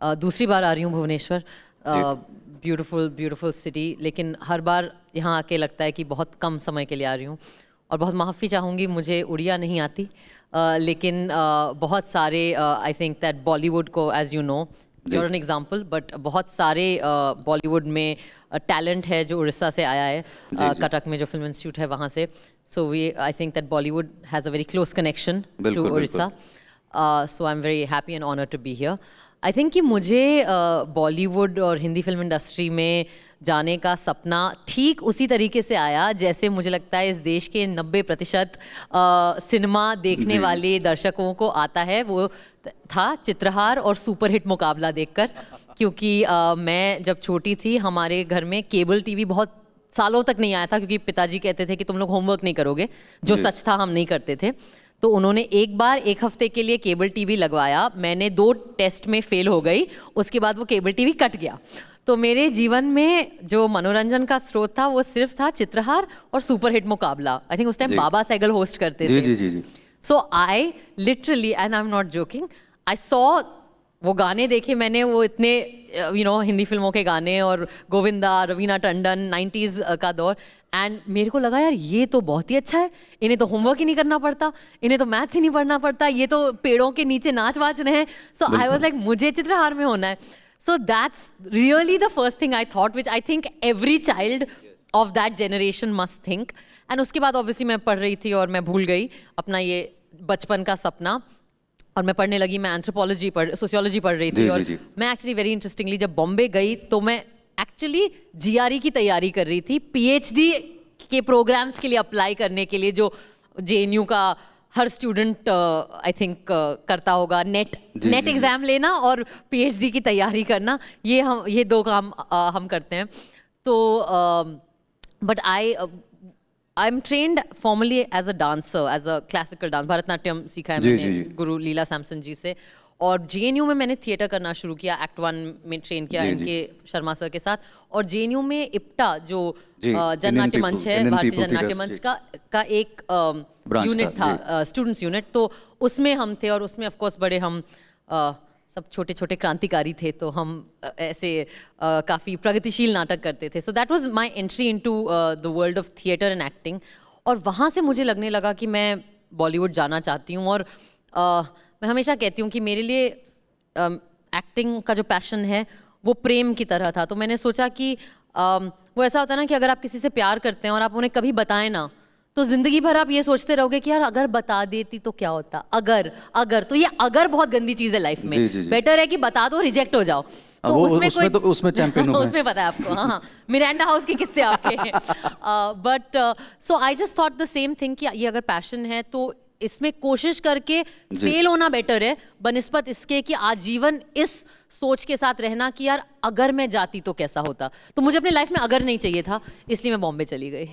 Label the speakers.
Speaker 1: दूसरी बार आ रही हूँ भुवनेश्वर। ब्यूटीफुल ब्यूटीफुल सिटी, लेकिन हर बार यहाँ आके लगता है कि बहुत कम समय के लिए आ रही हूँ। और बहुत माफ़ी चाहूँगी, मुझे उड़िया नहीं आती, लेकिन बहुत सारे आई थिंक दैट बॉलीवुड को, as you know, you're an example, but बहुत सारे बॉलीवुड में टैलेंट है जो उड़ीसा से आया है, कटक में जो फिल्म इंस्टीट्यूट है वहाँ से। So we I think that Bollywood has a very close connection to Orissa. So I am very happy and honoured to be here. I think कि मुझे बॉलीवुड और हिंदी फिल्म इंडस्ट्री में जाने का सपना ठीक उसी तरीके से आया जैसे मुझे लगता है इस देश के 90% सिनेमा देखने वाले दर्शकों को आता है। वो था चित्रहार और सुपरहिट मुकाबला देखकर, क्योंकि मैं जब छोटी थी हमारे घर में केबल टीवी बहुत सालों तक नहीं आया था, क्योंकि पिताजी कहते थे कि तुम लोग होमवर्क नहीं करोगे, जो सच था, हम नहीं करते थे। तो उन्होंने एक बार 1 हफ्ते के लिए केबल टीवी लगवाया, मैंने 2 टेस्ट में फेल हो गई, उसके बाद वो केबल टीवी कट गया। तो मेरे जीवन में जो मनोरंजन का स्रोत था वो सिर्फ था चित्रहार और सुपरहिट मुकाबला। आई थिंक उस टाइम बाबा सहगल होस्ट करते थे।
Speaker 2: जी।
Speaker 1: So I literally, and I am not joking, I saw, वो गाने देखे मैंने, वो इतने हिंदी फिल्मों के गाने और गोविंदा, रवीना टंडन, 90s का दौर, एंड मेरे को लगा यार ये तो बहुत ही अच्छा है, इन्हें तो होमवर्क ही नहीं करना पड़ता, इन्हें तो मैथ्स ही नहीं पढ़ना पड़ता, ये तो पेड़ों के नीचे नाच वाच रहे हैं। सो आई वॉज लाइक मुझे चित्रहार में होना है। So that's really the first thing I thought, which I think every child of that generation must think. And उसके बाद obviously मैं पढ़ रही थी और मैं भूल गई अपना ये बचपन का सपना, और मैं पढ़ने लगी, मैं एंथ्रोपोलॉजी सोशियोलॉजी पढ़ रही थी। और मैं एक्चुअली वेरी इंटरेस्टिंगली जब बॉम्बे गई तो मैं एक्चुअली GRE की तैयारी कर रही थी, PhD के प्रोग्राम्स के लिए अप्लाई करने के लिए, जो JNU का हर स्टूडेंट आई थिंक करता होगा, नेट एग्जाम लेना और PhD की तैयारी करना, ये 2 काम हम करते हैं। तो but I am trained formally as a dancer, as a classical dance, Bharatanatyam सीखा है मैंने गुरु लीला सैमसन जी से। और JNU में मैंने थिएटर करना शुरू किया, एक्ट 1 में ट्रेन किया इनके शर्मा सर के साथ। और JNU में इप्टा जो जननाट्य मंच है, भारतीय जननाट्य मंच का एक यूनिट था, स्टूडेंट्स यूनिट, तो उसमें हम थे। और उसमें ऑफ कोर्स बड़े हम सब छोटे छोटे क्रांतिकारी थे, तो हम ऐसे काफ़ी प्रगतिशील नाटक करते थे। So that was my entry into the world of theatre and acting. और वहाँ से मुझे लगने लगा कि मैं बॉलीवुड जाना चाहती हूँ। और मैं हमेशा कहती हूँ कि मेरे लिए एक्टिंग का जो पैशन है वो प्रेम की तरह था। तो मैंने सोचा कि वो ऐसा होता है ना कि अगर आप किसी से प्यार करते हैं और आप उन्हें कभी बताएं ना, तो जिंदगी भर आप ये सोचते रहोगे कि यार अगर बता देती तो क्या होता, अगर तो ये अगर बहुत गंदी चीज है लाइफ में। बेटर है कि बता दो, रिजेक्ट हो जाओ। तो
Speaker 2: उसमें चैंपियन हूं मैं।
Speaker 1: उसमें पता है आपको, हाँ, मिरांडा हाउस के किस्से आपके। But so I just thought the same thing कि ये अगर पैशन है तो इसमें कोशिश करके फेल होना बेटर है, बनिस्बत इसके कि आजीवन इस सोच के साथ रहना कि यार अगर मैं जाती तो कैसा होता। तो मुझे अपने लाइफ में अगर नहीं चाहिए था, इसलिए मैं बॉम्बे चली गई।